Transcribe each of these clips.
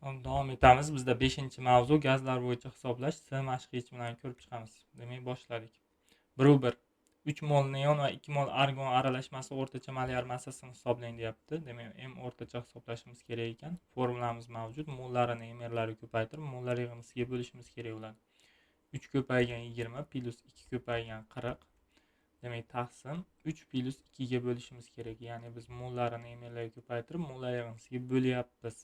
Davom etamiz. Bizda 5-mavzu gazlar bo'yicha hisoblash S mashq yechimlarini ko'rib chiqamiz. Demak, boshladik. 1 3 mol neon va 2 mol argon aralashmasi o'rtacha molyar massasini hisoblang deyapti. Demak, M o'rtacha hisoblashimiz kerak ekan. Formulamiz mavjud. Mollarini mrlarga ko'paytirib, mollar yig'indisiga bo'lishimiz kerak bo'ladi. 3 ko'paygan 20 plus 2 ko'paygan 40. Demak, taqsim 3 plus 2 ga bo'lishimiz kerak. Ya'ni biz mollarini mrlarga ko'paytirib, mollar yig'indisiga bo'lyapmiz.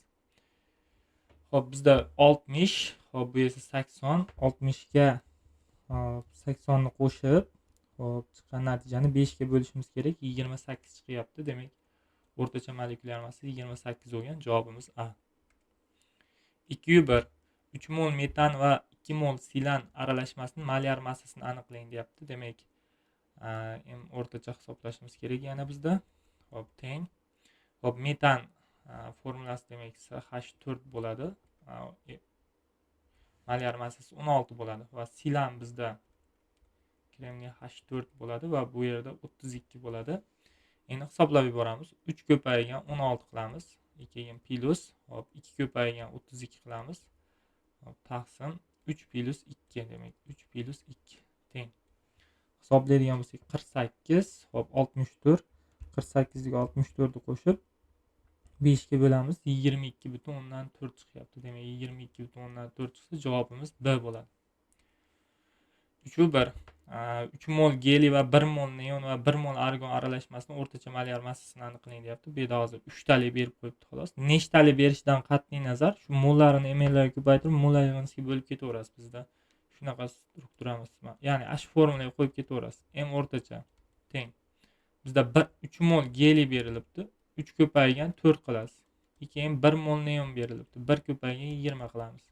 Hop, bizda 60, hop bu esa 80. 60 ga 80 ni qo'shib, hop chiqqan natijani 5 ga bo'lishimiz kerak. 28 chiqyapti. Demak, o'rtacha molekulyar massa 28 bo'lgan. Javobimiz A. 2-1. 3 mol metan va 2 mol silan aralashmasining molyar massasini aniqlang deyapti. Demak, o'rtacha hisoblashimiz kerak yana bizda. Hop, teng. Hop, metan formulasi demak CH4 bo'ladi. Molyar massasi 16 bo'ladi va silan bizda kremniy H4 bo'ladi va bu yerda 32 bo'ladi. Endi hisoblab yuboramiz. 3 ko'paygan 16 qilamiz. Keyin plus, hop 2 ko'paygan 32 qilamiz. Hop taqsim 3 plus 2 demak 3 plus 2 teng. Hisoblaydigan bo'lsak 48, hop 64. 48 ga 64 ni qo'shib 5 ga bo'lamiz. 22,4 chiqyapti. Demak, 22,4 chiqsa javobimiz B bo'ladi. 3-1. 3 mol geliy va 1 mol neon va 1 mol argon aralashmasining o'rtacha molyar massasini aniqlang deyapti. Bu yerda hozir 3 talik berib qo'yibdi xolos. Nechtali berishidan qat'iy nazar shu mollarini mllarga ko'paytirib, mollar yig'indisiga bo'lib ketaverasiz bizda. Shunaqa strukturamiz. Ya'ni shu formulaga qo'yib ketaverasiz. M o'rtacha teng. Bizda 3 mol geliy berilibdi. 3 ko'paygan 4 qilasiz. Keyin 1 mol neon berilibdi. 1 ko'paygan 20 qilamiz.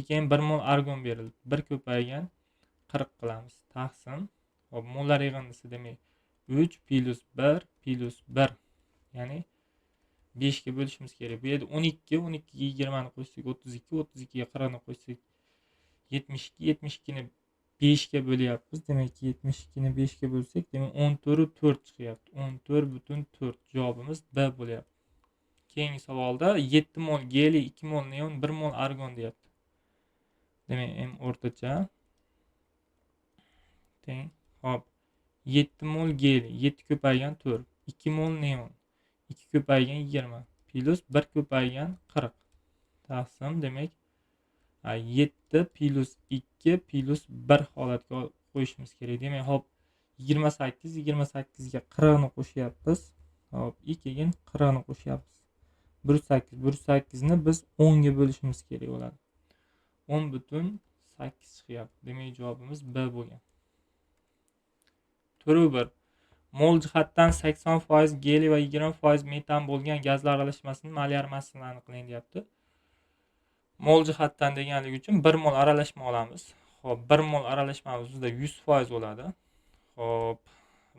Keyin 1 mol argon berilibdi. 1 ko'paygan 40 qilamiz. Taqsim. Hop, mollar yig'indisi demak 3 plus 1 plus 1. Ya'ni 5 ga bo'lishimiz kerak. Bu yerda 12, 12 ga 20 ni qo'shsak 32, 32 ga 40 ni qo'shsak 72, 72 ni 5 ga bo'lyapmiz. Demak, 72 ni 5 ga bo'lsak, demak 14/4 chiqyapti. 14/4 javobimiz B bo'lyapti. Keyingi savolda 7 mol geliy, 2 mol neon, 1 mol argon deyapti. Demak, M o'rtacha teng. Hop, 7 mol geliy, 7 ko'paygan 4, 2 mol neon, 2 ko'paygan 20 plus 1 ko'paygan 40. Taqsim demak 7 plus 2 plus 1 holatga qo'yishimiz kerak. Demak, hop 28, 28 ga 40 ni qo'shyapmiz. Hop, keyin 40 ni qo'shyapmiz. 108, 108 ni biz 10 ga bo'lishimiz kerak bo'ladi. 10,8 chiqyapti. Demak, javobimiz B bo'lgan. 4-1. Mol jihatdan 80% geliy va 20% metan bo'lgan gazlar aralashmasining molyar massasini aniqlang deyapti. Mol jihatdan deganligi uchun 1 mol aralashma olamiz. Xo'p, 1 mol aralashmamiz bizda 100% bo'ladi. Xo'p,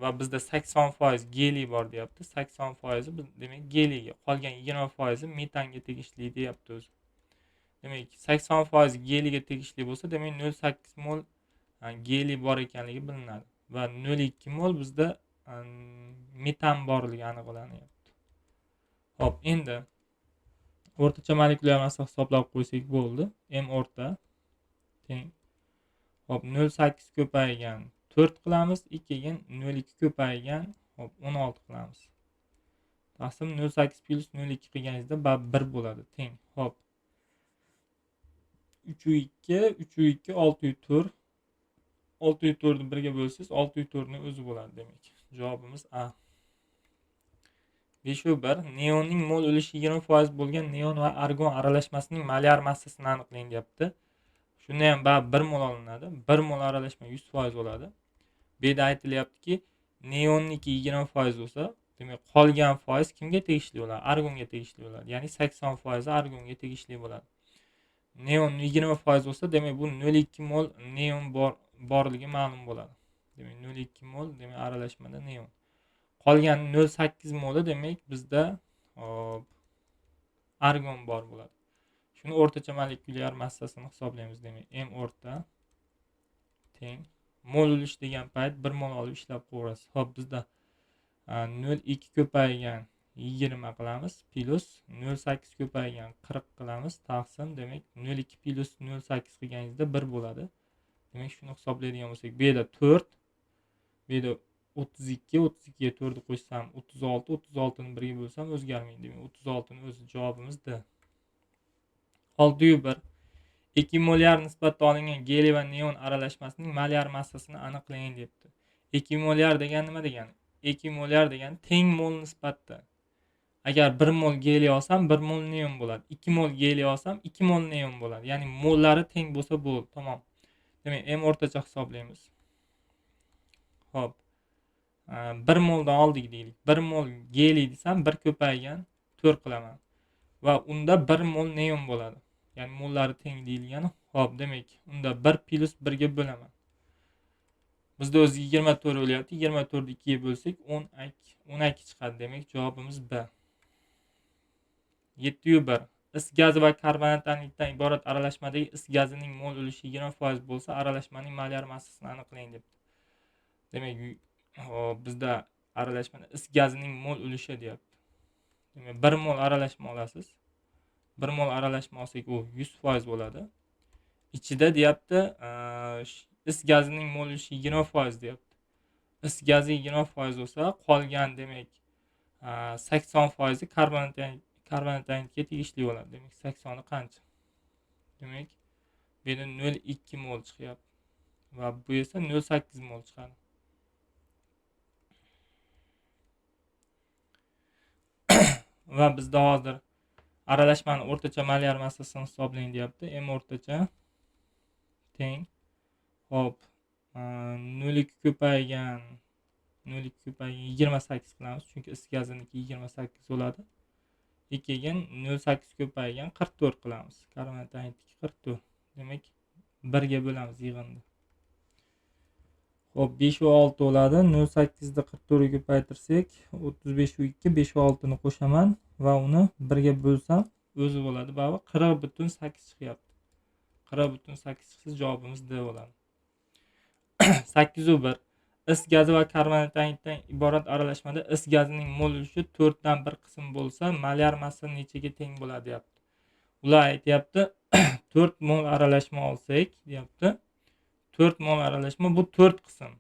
va bizda 80% geliy bor deyapti. 80% demak geliyga, qolgan 20% metanga tegishli deyapti o'zi. Demak, 80% geliyga tegishli bo'lsa, demak 0,8 mol geliy bor ekanligi bilinadi va 0,2 mol bizda metan borligi aniqlanyapti. Xo'p, endi o'rtacha molekulyar massa hisoblab qo'ysak bo'ldi. M o'rta teng. Hop, 0,8 ko'paygan 4 qilamiz. Keyin 0,2 ko'paygan hop 16 qilamiz. Taqsim 0,8 plus 0,2 qilganingizda 1 bo'ladi. Teng. Hop. 3/2, 3/2, 6/4. 6/4 ni 1 ga bo'lsangiz 6/4 ni o'zi bo'ladi demak. Javobimiz A. 5-1. Neonning mol ulushi 20% bo'lgan neon va argon aralashmasining molyar massasini aniqlang deyapti. Shunda ham 1 mol olinadi. 1 mol aralashma 100% bo'ladi. Bu yerda aytilyaptiki, neonniki 20% bo'lsa, demak qolgan foiz kimga tegishli bo'ladi? Argonga tegishli bo'ladi. Ya'ni 80% argonga tegishli bo'ladi. Neon 20% bo'lsa, demak bu 0,2 mol neon borligi ma'lum bo'ladi. Demak 0,2 mol demak aralashmada neon. Qolgan 0,8 moli demak bizda argon bor bo'ladi. Shuni o'rtacha molekulyar massasini hisoblaymiz. Demak, M o'rta teng mol ulush degan payt 1 mol olib ishlab qo'yasiz. Hop, bizda 0,2 ko'paygan 20 qilamiz plus 0,8 ko'paygan 40 qilamiz taqsim demak 0,2 plus 0,8 qilganingizda 1 bo'ladi. Demak shuni hisoblaydigan bo'lsak, bu yerda 4, bu yerda 32, 32 ga 4 ni qo'shsam 36, 36 ni 1 ga bo'lsam o'zgarmaydi. Demak 36 ni o'zi javobimiz D. 601 2 molyar nisbatda olingan geliy va neon aralashmasining molyar massasini aniqlang debdi. 2 molyar degani nima degani? 2 molyar degani teng mol nisbatda. Agar 1 mol geliy olsam 1 mol neon bo'ladi. 2 mol geliy olsam 2 mol neon bo'ladi. Ya'ni mollari teng bo'lsa bo'ldi, tamom. Demak, m o'rtacha hisoblaymiz. Xo'p. 1 moldan oldik deylik. 1 mol geliy desam 1 ko'paygan 4 qilaman. Va unda 1 mol neon bo'ladi. Ya'ni mollari teng deyilgani. Xo'p, demak, unda 1 plus 1 ga bo'laman. Bizda o'zi 24 bo'lyapti. 24 ni 2 ga bo'lsak 12 chiqadi. Demak, javobimiz B. 701 is gazi va karbonatdan iborat aralashmadagi is gazining mol ulushi 20% bo'lsa, aralashmaning molyar massasini aniqlang debdi. Demak, bizda aralashmada is gazining mol ulushi deyapti. Demak, 1 mol aralashma olasiz. 1 mol aralashma olsak, u 100% bo'ladi. Ichida deyapti, is gazining mol ulushi 20% deyapti. Is gazi 20% bo'lsa, qolgan demak 80% karbonatga tegishli bo'ladi. Demak, 80 ni qancha? Demak, bu yerda 0,2 mol chiqyapti va bu esa 0,8 mol chiqadi. Va bizda hozir aralashmani o'rtacha molyar massasini hisoblang deyapti. M o'rtacha teng. Hop, 0,2 ko'paygan 28 qilamiz, chunki is gaziniki 28 bo'ladi. 2 ga 0,8 ko'paygan 44 qilamiz. Karbonatniki 44. Demak, 1 ga bo'lamiz yig'indi. Hop, 5 va 6 bo'ladi. 0,8 ni 44 ga ko'paytirsak, 35 va 2, 5 va 6 ni qo'shaman va uni 1 ga bo'lsam, o'zi bo'ladi. Bari 40,8 chiqyapti. 40,8 chiqsa javobimiz D bo'ladi. 801 is gazi va karbonatdan iborat aralashmada is gazining mol ulushi 4 dan 1 qism bo'lsa, molyar massa nechaga teng bo'ladi deyapti. Ular aytayapti 4 mol aralashma olsak deyapti. 4 mol aralashma bu 4 qism.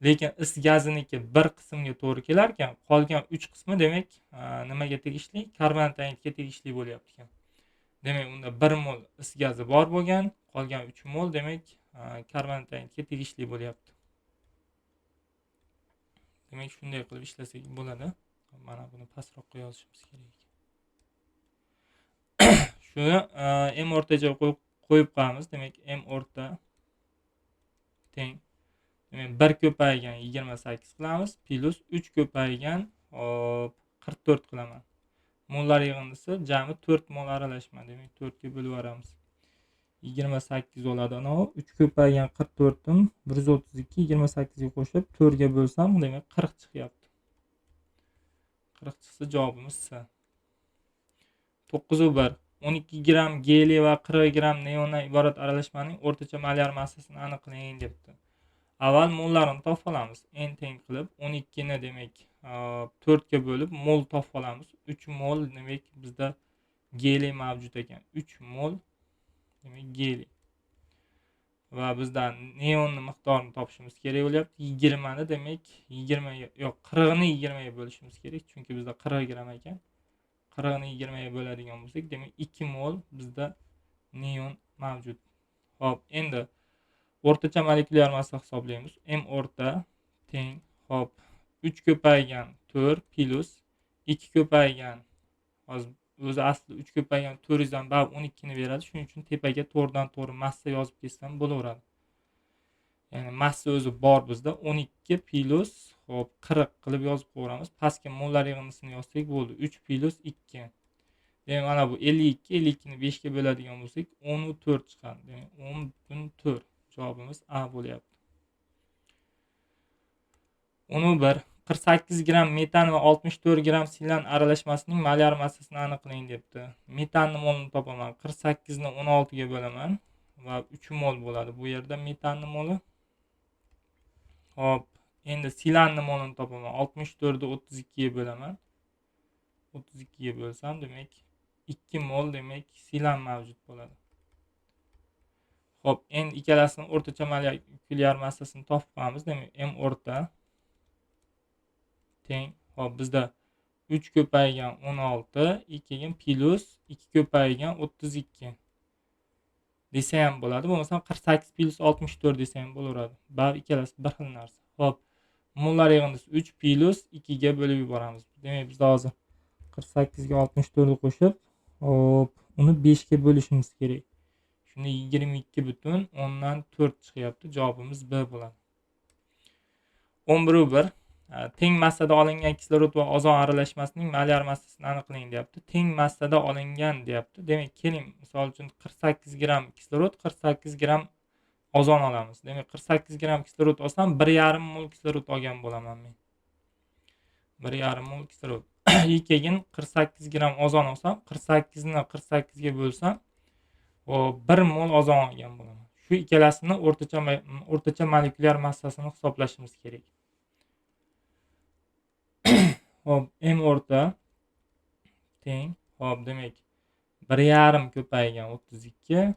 Lekin is gaziniki 1 qismga to'g'ri kelar ekan, qolgan 3 qismi demak nimaga tegishli? Karbonatga tegishli bo'lyapti ekan. Demak, unda 1 mol is gazi bor bo'lgan, qolgan 3 mol demak karbonatga tegishli bo'lyapti. Demak, shunday qilib ishlasak bo'ladi. Mana buni pastroqqa yozishimiz kerak. Shuni m o'rtacha qo'yib qo'yamiz. Demak, m o'rta teng. Demak, 1 ko'paygan 28 qilamiz plus 3 ko'paygan 44 qilaman. Mollar yig'indisi jami 4 mol aralashma. Demak, 4 ga bo'lib yuboramiz. 28 bo'ladi anavi. 3 ko'paygan 44 nim 132 28 ga qo'shib 4 ga bo'lsam, demak 40 chiqyapti. 40 chiqsa javobimiz C. 901 12 gram geliy va 40 gram neondan iborat aralashmaning o'rtacha molyar massasini aniqlang debdi. Avval mollarini topib olamiz. N teng qilib 12 ni demak 4 ga bo'lib mol topib olamiz. 3 mol demak bizda geliy mavjud ekan. 3 mol demak geliy. Va bizdan neonning miqdorini topishimiz kerak bo'lyapti. 20 ni demak 20 yo'q 40 ni 20 ga bo'lishimiz kerak, chunki bizda 40 gram ekan. 40 ni 20 ga bo'ladigan bo'lsak, demak 2 mol bizda neon mavjud. Xo'p, endi o'rtacha molekulyar massa hisoblaymiz. M o'rta teng. Xo'p, 3 ko'paygan 4 plus 2 ko'paygan o'zi asli 3 ko'paygan 400 dan bab 12 ni beradi. Shuning uchun tepaga to'g'ridan to'g'ri massa yozib ketsam bo'laveradi. Ya'ni massa o'zi bor bizda 12 plus hop 40 qilib yozib qo'yamiz. Pastga mollar yig'indisini yozsak bo'ldi. 3 plus 2. Demak, mana bu 52, 52 ni 5 ga bo'ladigan bo'lsak 10/4 chiqadi. Demak, 10/4. Javobimiz A bo'lyapti. 11 48 gram metan va 64 gram silan aralashmasining molyar massasini aniqlang debdi. Metanning molini topaman. 48 ni 16 ga bo'laman va 3 mol bo'ladi. Bu yerda metanning moli. Hop, endi silanning molini topaman. 64 ni 32 ga bo'laman. 32 ga bo'lsam, demak 2 mol demak silan mavjud bo'ladi. Xo'p, endi ikkalasining o'rtacha molekulyar massasini topib olamiz. Demak, m o'rta teng. Xo'p, bizda 3 ko'paygan 16, 2 ga plus 2 ko'paygan 32 desa ham bo'ladi. Bo'lmasam 48 plus 64 desa ham bo'laveradi. Baribir ikkalasi bir xil narsa. Xo'p, mollar yig'indisi 3 plus 2 ga bo'lib yuboramiz. Demak, biz hozir 48 ga 64 ni qo'shib, hop, uni 5 ga bo'lishimiz kerak. Shunda 22,4 chiqyapti. Javobimiz B bo'ladi. 11 teng massada olingan kislorod va ozon aralashmasining molyar massasini aniqlang deyapti. Teng massada olingan deyapti. Demak, keling, misol uchun 48 gram kislorod, 48 gram ozon olamiz. Demak, 48 gram kislorod olsam 1,5 mol kislorod olgan bo'laman men. 1,5 mol kislorod. Keyin 48 gram ozon olsam, 48 ni 48 ga bo'lsam, o 1 mol ozon olgan bo'laman. Shu ikkalasini o'rtacha molekulyar massasini hisoblashimiz kerak. Hop, m o'rta teng. Hop, demak 1,5 ko'paygan 32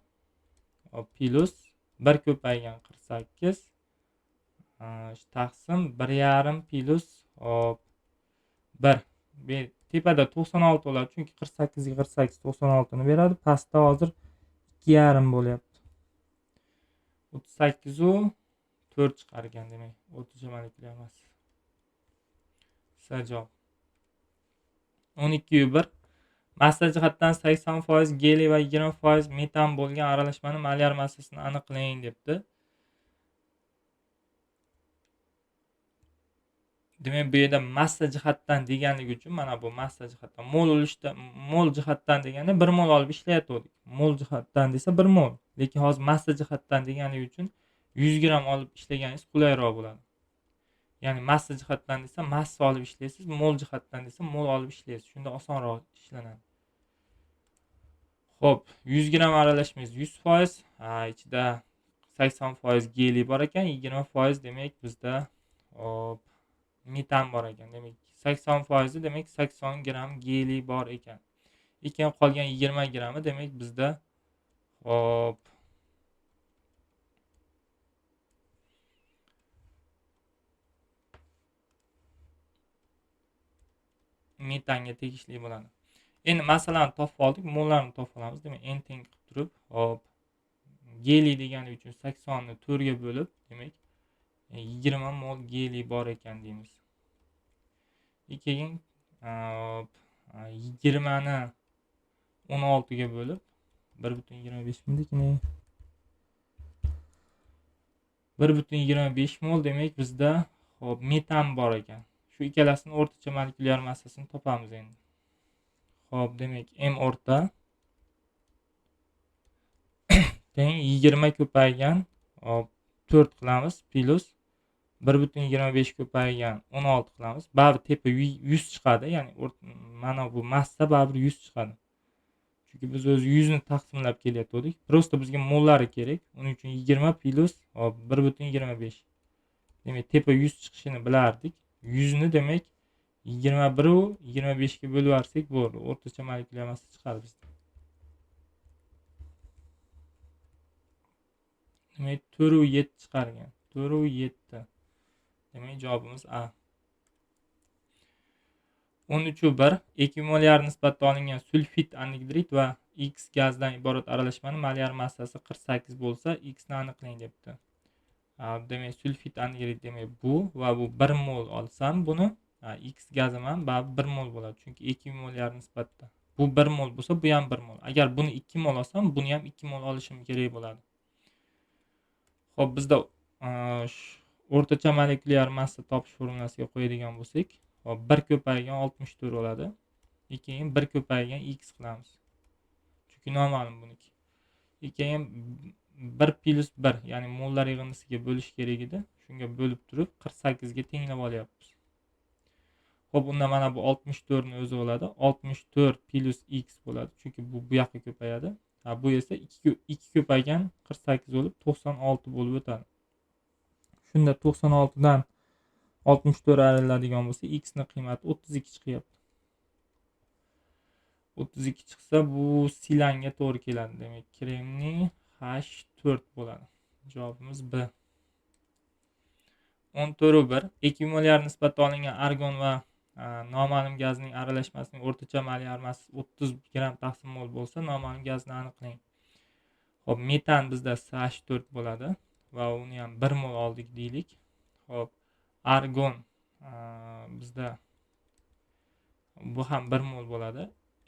hop plus 1 ko'paygan 48 taqsim 1,5 plus hop 1. Tepada 96 bo'ladi, chunki 48 ga 48 96 ni beradi. Pastda hozir 2,5 bo'lyapti. 38 u 4 chiqargan, demak, o'rtacha molekulyar massa. Javob 12/1 massa jihatdan 80% geliy va 20% metan bo'lgan aralashmaning molyar massasini aniqlang debdi. Demak, bu yerda massa jihatdan deganligi uchun mana bu massa jihatdan, mol jihatdan deganda 1 mol olib ishlayotgandik. Mol jihatdan desa 1 mol. Lekin hozir massa jihatdan deganligi uchun 100 gram olib ishlaganingiz qulayroq bo'ladi. Ya'ni massa jihatdan desa massa olib ishlaysiz, mol jihatdan desa mol olib ishlaysiz. Shunda osonroq ishlanadi. Xo'p, 100 gram aralashmangiz 100%, ichida 80% geliy bor ekan, 20% demak bizda hop metan bor ekan. Demak, 80% demak 80 gram geliy bor ekan. Qolgan 20 grami demak bizda hop metanga tegishli bo'ladi. Endi masalani topib oldik, mollarni topib olamiz. Demak, n teng qilib turib, hop, geliy degani uchun 80 ni 4 ga bo'lib, demak, 20 mol geliy bor ekan deymiz. Keyin 20 ni 16 ga bo'lib 1,25 mildekmi? 1,25 mol demak bizda hop metan bor ekan. Shu ikkalasining o'rtacha molekulyar massasini topamiz endi. Hop, demak, m o'rta teng 20 ko'paygan hop 4 qilamiz plus 1,25 ko'paygan 16 qilamiz. Baribir tepa 100 chiqadi, ya'ni mana bu massa baribir 100 chiqadi. Chunki biz o'z 100 ni taqsimlab kelyaptik. Prosta bizga mollari kerak. Uning uchun 20 plus hop 1,25. Demak, tepa 100 chiqishini bilardik. 100 ni demak 21 u 25 ga bo'lib yuborsak bo'ldi. O'rtacha molekulyar massa chiqadi bizda. Demak, 4/7 chiqargan. 4/7. Demak, javobimiz A. 13/1 ekvimolyar nisbatda olingan sulfit anhidrid va X gazdan iborat aralashmaning molyar massasi 48 bo'lsa, X ni aniqlang debdi. Demak, sulfit anhidrid demak bu va bu 1 mol olsam buni, X gazim ham baribir 1 mol bo'ladi, chunki ekvimolyar nisbatda. Bu 1 mol bo'lsa, bu ham 1 mol. Agar buni 2 mol olsam, buni ham 2 mol olishim kerak bo'ladi. Xo'p, bizda o'rtacha molekulyar massa topish formulasiga qo'yadigan bo'lsak, hop 1 ko'paygan 64 bo'ladi. Keyin 1 ko'paygan x qilamiz. Chunki noma'lum buniki. Keyin 1 plus 1, ya'ni mollar yig'indisiga bo'lish kerak edi. Shunga bo'lib turib 48 ga tenglab olyapmiz. Xo'p, unda mana bu 64 ni o'zi bo'ladi. 64 plus x bo'ladi, chunki bu yoqqa ko'payadi. Bu esa 2 ko'paygan 48 bo'lib 96 bo'lib o'tadi. Shunda 96 dan 64 ayriladigan bo'lsa, x ni qiymati 32 chiqyapti. 32 chiqsa bu silanga to'g'ri keladi. Demak, kremniy H4 bo'ladi. Javobimiz B. 14/1 ekvimolyar nisbatda olingan argon va noma'lum gazning aralashmasining o'rtacha molyar massasi 30 gram taqsim mol bo'lsa, noma'lum gazni aniqlang. Xo'p, metan bizda CH4 bo'ladi va uni ham 1 mol oldik deylik. Xo'p, argon bizda bu ham 1 mol bo'ladi.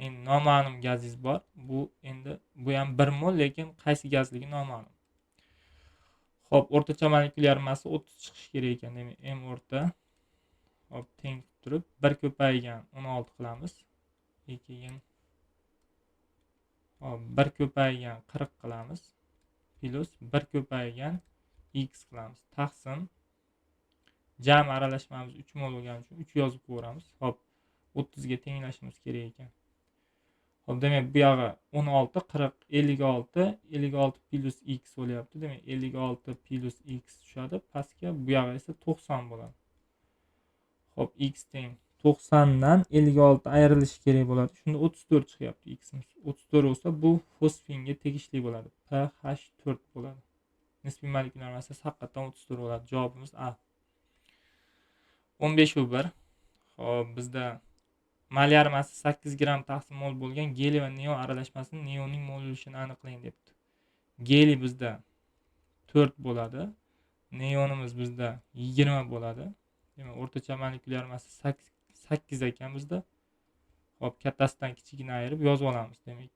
Endi noma'lum gazingiz bor. Bu ham 1 mol, lekin qaysi gazligi noma'lum. Xo'p, o'rtacha molekulyar massa 30 chiqishi kerak ekan. Demak, M o'rta hop teng turib 1 ko'paygan 16 qilamiz. Keyin hop 1 ko'paygan 40 qilamiz. Plus 1 ko'paygan x qilamiz. Taqsim jami aralashmamiz 3 mol bo'lgani uchun 3 yozib qo'yamiz. Hop 30 ga tenglashimiz kerak ekan. Hop, demak bu yog'i 16 40 56 56 plus x bo'lyapti. Demak 56 plus x tushadi pastga. Bu yog'i esa 90 bo'ladi. Hop, x teng 90 dan 56 ayrilishi kerak bo'ladi. Shunda 34 chiqyapti x'imiz. 34 bo'lsa bu fosfinga tegishli bo'ladi. pH4 bo'ladi. Nisbiy molekulyar massasi haqiqatan 34 bo'ladi. Javobimiz A. 15/1. Hop, bizda molyar massa 8 gram taqsim mol bo'lgan geliy va neon aralashmasining neonning mol ulushini aniqlang debdi. Geliy bizda 4 bo'ladi. Neonimiz bizda 20 bo'ladi. Demak, o'rtacha molekulyar massa 8 ekan bizda. Hop, kattasidan kichigini ayirib yozib olamiz. Demak,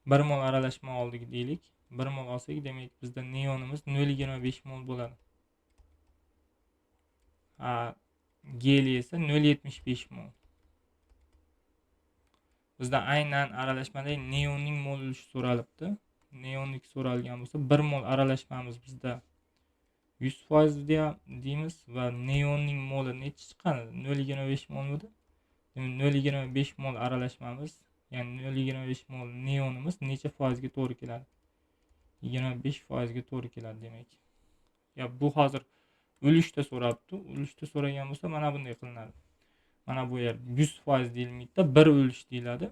1 mol aralashma oldik deylik. 1 mol olsak, demak bizda neonimiz 0,25 mol bo'ladi. Geliy esa 0,75 mol. Bizda aynan aralashmada neonning mol ulushi so'ralibdi. Neonlik so'ralgan bo'lsa 1 mol aralashmamiz bizda 100% deymiz va neonning moli necha chiqqani? 0,25 mol bo'ldi. Demak 0,25 mol aralashmamiz, ya'ni 0,25 mol neonimiz necha foizga to'g'ri keladi? 25% ga to'g'ri keladi demak. Ya bu hozir ulushda so'rabdi. Ulushda so'ragan bo'lsa mana bunday qilinadi. Mana bu yer 100% deyilmaydi, 1 ulush deyiladi.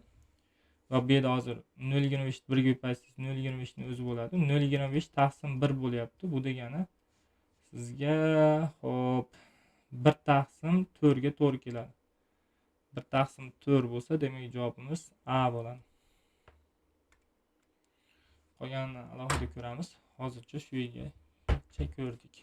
Va bu yerda hozir 0,25 1 ga ko'paytirsangiz 0,25 ning o'zi bo'ladi. 0,25 taqsim 1 bo'lyapti. Bu degani sizga hop 1 taqsim 4 ga to'g'ri keladi. 1 taqsim 4 bo'lsa, demak javobimiz A bo'ladi. Qolganini alohida ko'ramiz. Hozircha shu yerga ko'rdik.